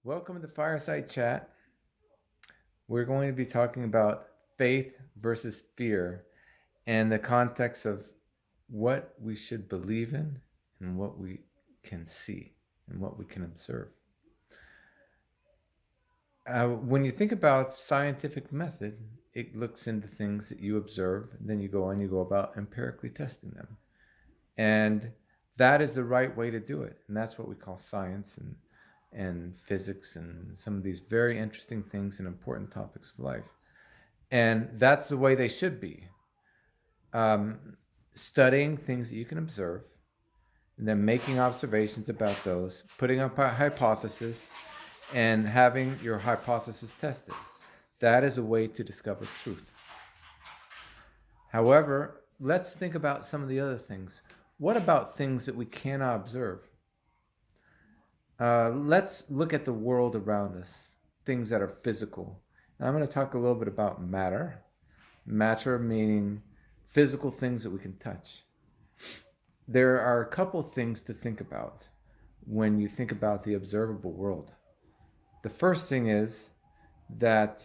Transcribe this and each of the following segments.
Welcome to Fireside Chat. We're going to be talking about faith versus fear and the context of what we should believe in and what we can see and what we can observe. When you think about scientific method, it looks into things that you observe, and then you go and you go about empirically testing them. And that is the right way to do it. And that's what we call science and physics and some of these very interesting things and important topics of life. And that's the way they should be. Studying things that you can observe, and then making observations about those, putting up a hypothesis, and having your hypothesis tested. That is a way to discover truth. However, let's think about some of the other things. What about things that we cannot observe? Let's look at the world around us, things that are physical. And I'm going to talk a little bit about matter. Matter meaning physical things that we can touch. There are a couple things to think about when you think about the observable world. The first thing is that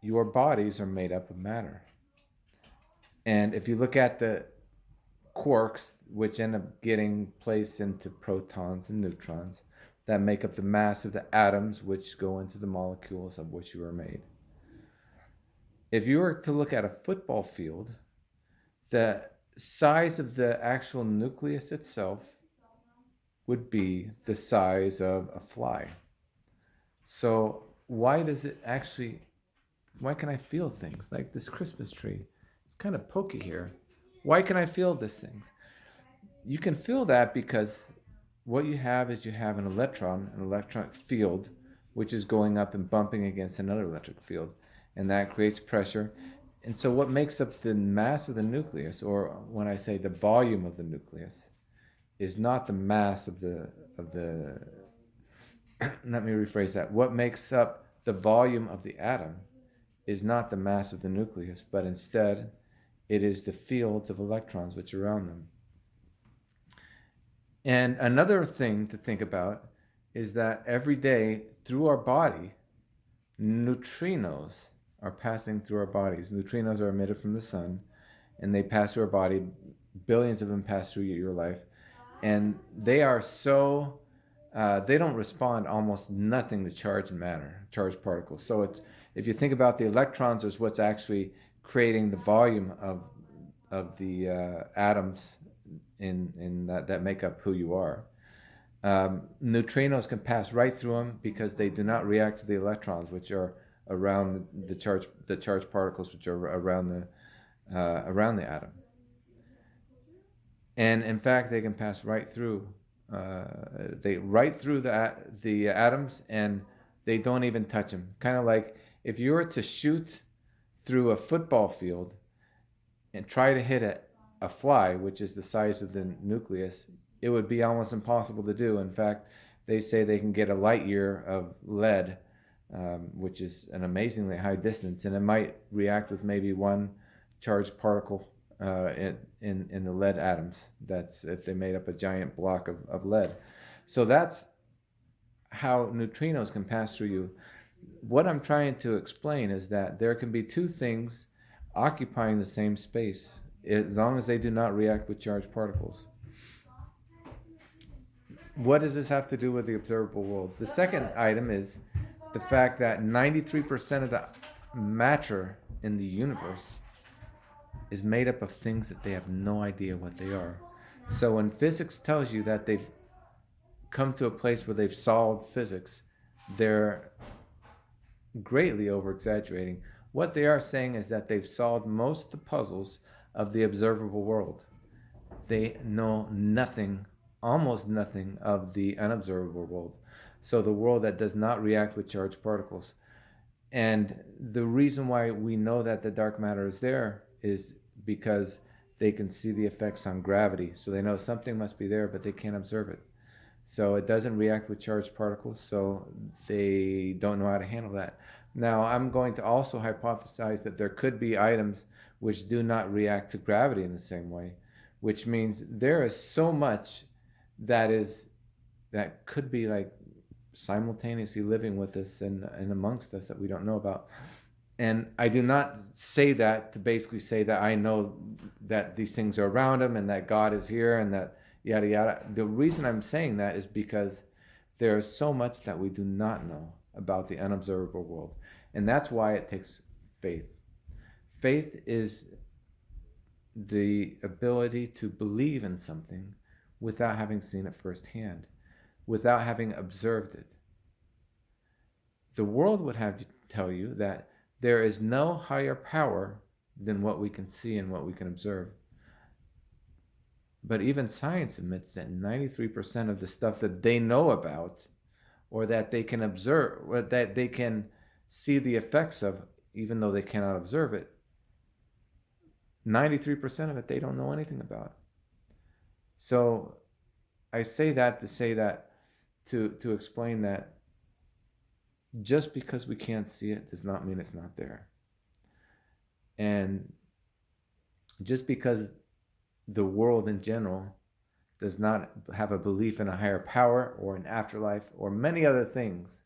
your bodies are made up of matter. And if you look at the quarks, which end up getting placed into protons and neutrons, that make up the mass of the atoms, which go into the molecules of which you are made. If you were to look at a football field, the size of the actual nucleus itself would be the size of a fly. So why can I feel things like this Christmas tree? It's kind of pokey here. Why can I feel these things? You can feel that because what you have is you have an electronic field, which is going up and bumping against another electric field, and that creates pressure. And so what makes up the mass of the nucleus, or when I say the volume of the nucleus, is not the mass of the let me rephrase that. What makes up the volume of the atom is not the mass of the nucleus, but instead it is the fields of electrons which are around them. And another thing to think about is that every day through our body, neutrinos are passing through our bodies. Neutrinos are emitted from the sun, and they pass through our body. Billions of them pass through your life, and they are so they don't respond almost nothing to charge matter, charged particles. So it's, if you think about the electrons as what's actually creating the volume of the atoms in that make up who you are. Neutrinos can pass right through them because they do not react to the electrons, which are around the charged particles, which are around the atom. And in fact, they can pass right through the atoms, and they don't even touch them. Kind of like if you were to shoot through a football field and try to hit a fly, which is the size of the nucleus, it would be almost impossible to do. In fact, they say they can get a light year of lead, which is an amazingly high distance, and it might react with maybe one charged particle in the lead atoms. That's if they made up a giant block of lead. So that's how neutrinos can pass through you. What I'm trying to explain is that there can be two things occupying the same space as long as they do not react with charged particles. What does this have to do with the observable world? The second item is the fact that 93% of the matter in the universe is made up of things that they have no idea what they are. So when physics tells you that they've come to a place where they've solved physics, they're greatly over exaggerating. What they are saying is that they've solved most of the puzzles of the observable world. They know nothing, almost nothing, of the unobservable world. So the world that does not react with charged particles. And the reason why we know that the dark matter is there is because they can see the effects on gravity. So they know something must be there, but they can't observe it. So it doesn't react with charged particles, so they don't know how to handle that. Now, I'm going to also hypothesize that there could be items which do not react to gravity in the same way, which means there is so much that could be like simultaneously living with us and amongst us that we don't know about. And I do not say that to basically say that I know that these things are around him and that God is here and that yada yada. The reason I'm saying that is because there is so much that we do not know about the unobservable world. And that's why it takes faith. Faith is the ability to believe in something without having seen it firsthand, without having observed it. The world would have to tell you that there is no higher power than what we can see and what we can observe. But even science admits that 93% of the stuff that they know about or that they can observe, or that they can see the effects of, even though they cannot observe it, 93% of it they don't know anything about. So I say that to say that, to explain that just because we can't see it does not mean it's not there. And just because the world in general does not have a belief in a higher power or an afterlife or many other things,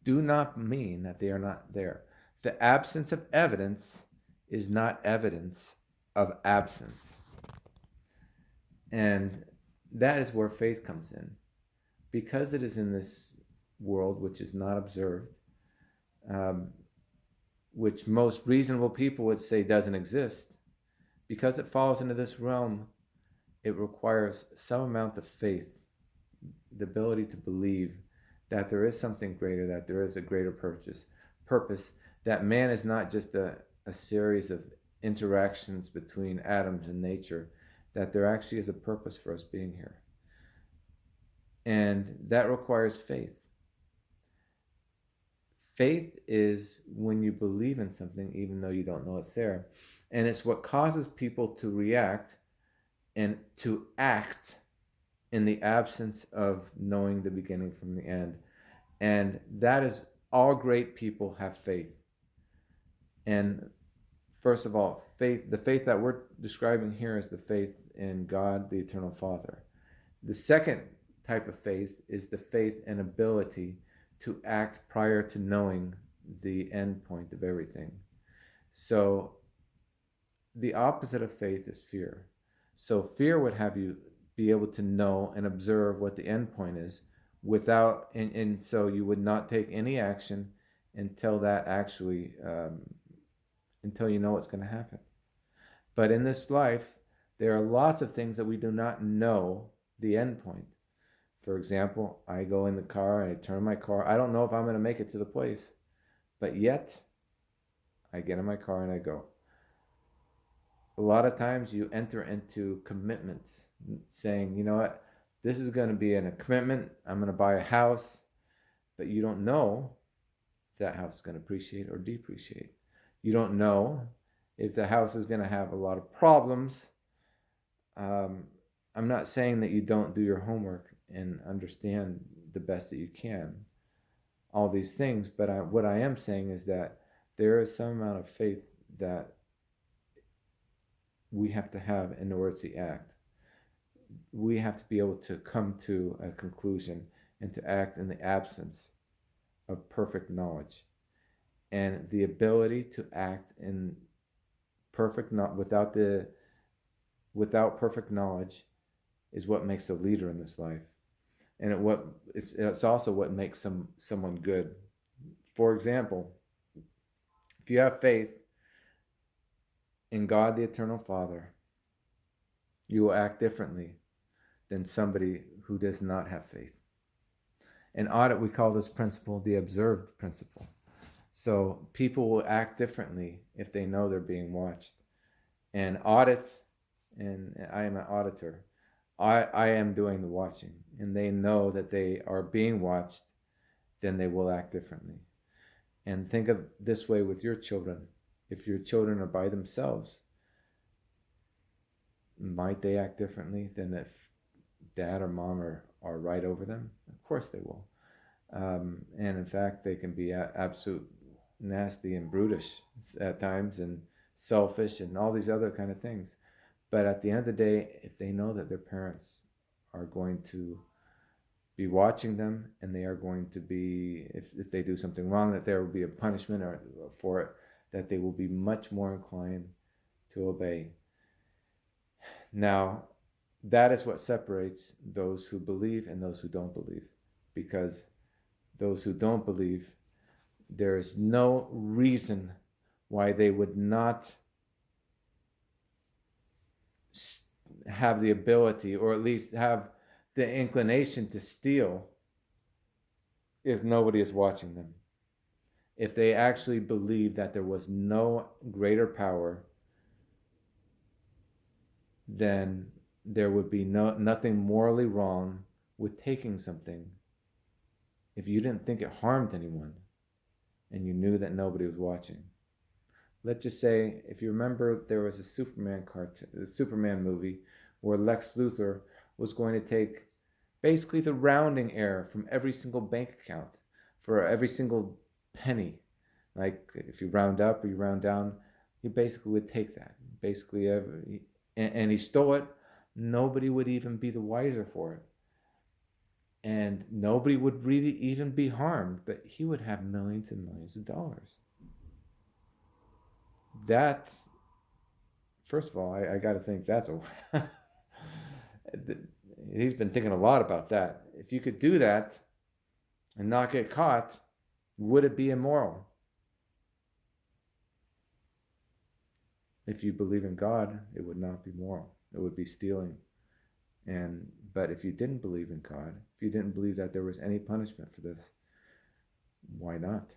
do not mean that they are not there. The absence of evidence is not evidence of absence. And that is where faith comes in. Because it is in this world which is not observed, which most reasonable people would say doesn't exist, because it falls into this realm, it requires some amount of faith, the ability to believe that there is something greater, that there is a greater purpose, that man is not just a series of interactions between atoms and nature, that there actually is a purpose for us being here. And that requires faith. Faith is when you believe in something even though you don't know it's there. And it's what causes people to react and to act in the absence of knowing the beginning from the end. And that is, all great people have faith. And first of all, faith, the faith that we're describing here is the faith in God, the Eternal Father. The second type of faith is the faith and ability to act prior to knowing the end point of everything. So the opposite of faith is fear. So fear would have you be able to know and observe what the end point is without, and so you would not take any action until that actually, until you know what's going to happen. But in this life, there are lots of things that we do not know the end point. For example, I go in the car and I turn my car. I don't know if I'm going to make it to the place, but yet I get in my car and I go. A lot of times you enter into commitments saying, you know what, this is going to be a commitment. I'm going to buy a house, but you don't know if that house is going to appreciate or depreciate. You don't know if the house is going to have a lot of problems. I'm not saying that you don't do your homework and understand the best that you can, all these things, but what I am saying is that there is some amount of faith that we have to have in order to act. We have to be able to come to a conclusion and to act in the absence of perfect knowledge. And the ability to act in without perfect knowledge is what makes a leader in this life. And it's also what makes someone good. For example, if you have faith in God the Eternal Father, you will act differently than somebody who does not have faith. In audit, we call this principle the observed principle. So people will act differently if they know they're being watched. And audit, and I am an auditor, I am doing the watching, and they know that they are being watched, then they will act differently. And think of this way with your children. If your children are by themselves, might they act differently than if dad or mom are right over them? Of course they will. And in fact, they can be absolute nasty and brutish at times and selfish and all these other kind of things. But at the end of the day, if they know that their parents are going to be watching them, and they are going to be, if they do something wrong, that there will be a punishment for it, that they will be much more inclined to obey. Now, that is what separates those who believe and those who don't believe, because those who don't believe, there is no reason why they would not have the ability, or at least have the inclination to steal, if nobody is watching them. If they actually believe that there was no greater power, then there would be nothing morally wrong with taking something if you didn't think it harmed anyone and you knew that nobody was watching. Let's just say, if you remember, there was a Superman movie where Lex Luthor was going to take basically the rounding error from every single bank account for every single penny. Like if you round up or you round down, he basically would take that. Basically, and he stole it. Nobody would even be the wiser for it. And nobody would really even be harmed, but he would have millions and millions of dollars. That, first of all, I got to think that's a... He's been thinking a lot about that. If you could do that and not get caught, would it be immoral? If you believe in God, it would not be moral. It would be stealing. But if you didn't believe in God, if you didn't believe that there was any punishment for this, why not?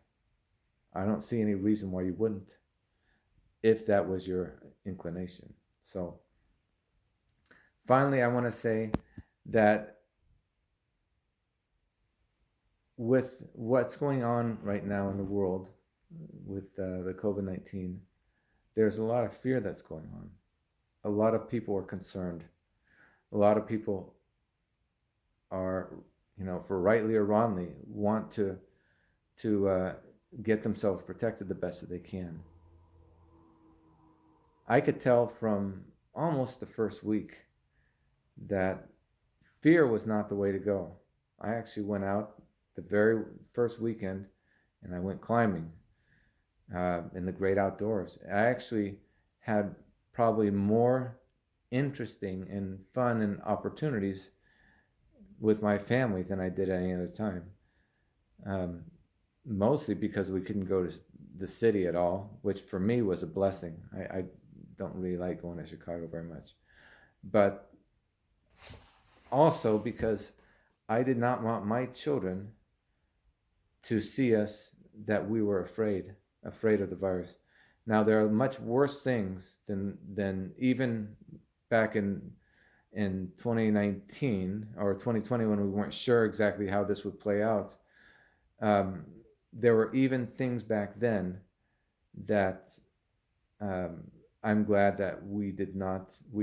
I don't see any reason why you wouldn't, if that was your inclination. So, finally, I want to say that with what's going on right now in the world with the COVID-19, there's a lot of fear that's going on. A lot of people are concerned. A lot of people are, for rightly or wrongly, want to get themselves protected the best that they can. I could tell from almost the first week that fear was not the way to go. I actually went out the very first weekend and I went climbing in the great outdoors. I actually had probably more interesting and fun and opportunities with my family than I did any other time. Mostly because we couldn't go to the city at all, which for me was a blessing. I don't really like going to Chicago very much. But also because I did not want my children to see us that we were afraid of the virus. Now, there are much worse things than even back in 2019 or 2020 when we weren't sure exactly how this would play out. There were even things back then that I'm glad that we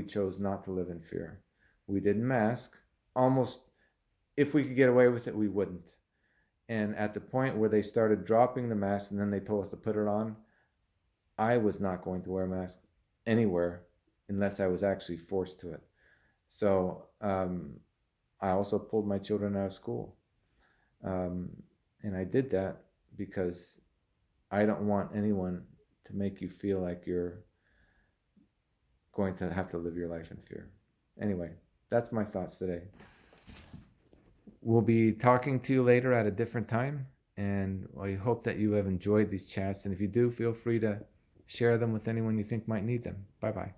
chose not to live in fear. We didn't mask. Almost, if we could get away with it, we wouldn't. And at the point where they started dropping the mask and then they told us to put it on, I was not going to wear a mask anywhere unless I was actually forced to it. So I also pulled my children out of school. And I did that because I don't want anyone to make you feel like you're going to have to live your life in fear. Anyway, that's my thoughts today. We'll be talking to you later at a different time, and I hope that you have enjoyed these chats. And if you do, feel free to share them with anyone you think might need them. Bye-bye.